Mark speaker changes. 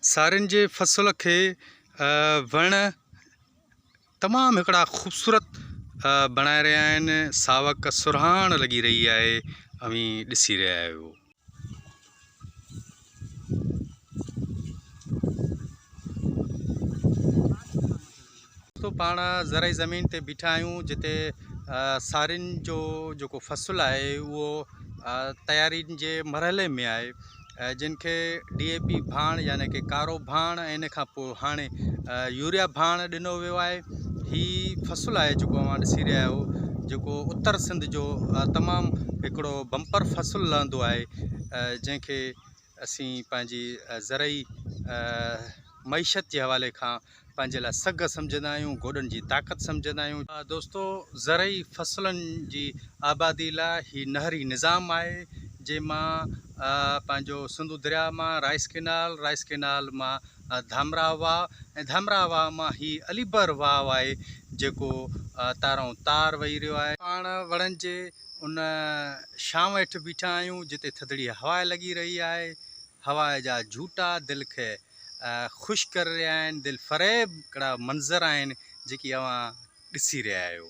Speaker 1: सारियुनि जे फ़सुल खे वण तमामु हिकिड़ा ख़ूबसूरत बणाए रहिया आहिनि। सावक सुरहाण लॻी रही आहे। अवी ॾिसी रहिया आहियो। तो पाण ज़रई ज़मीन ते बीठा आहियूं जिते सारियुनि जो जेको फ़सुलु आहे उहो तयारियुनि जे मरहले में आहे, जिनखे DAP भाण यानी कि कारो भाण ऐं इन खां पोइ हाणे यूरिया भाण ॾिनो वियो आहे। हीउ फ़सुलु आहे जेको अव्हां ॾिसी रहिया आहियो, जेको उत्तर सिंध जो तमामु हिकिड़ो बम्पर फ़सुलु लहंदो आहे, जंहिंखे असीं पंहिंजी ज़रई मईशत जे हवाले खां पंहिंजे लाइ सघ सम्झंदा आहियूं, गोॾनि जी ताक़त सम्झंदा आहियूं। दोस्तो, ज़रई फ़सुलनि जी आबादी लाइ ही नहरी निज़ाम आहे, जंहिंमां पंहिंजो सिंधु दरिया मां राइस केनाल मां धामरा वाह ऐं धामरा वाह मां ही अलीबर वाह आहे, जेको तारों तार वही रहियो आहे। पाण वणनि जे उन छांव हेठि बीठा आहियूं जिते थधिड़ी हवा लॻी रही आहे। हवा जा झूटा दिलि खे ख़ुशि करे रहिया आहिनि, दिलि फ़रेब हिकिड़ा मंज़र आहिनि जेकी अव्हां ॾिसी रहिया आहियो।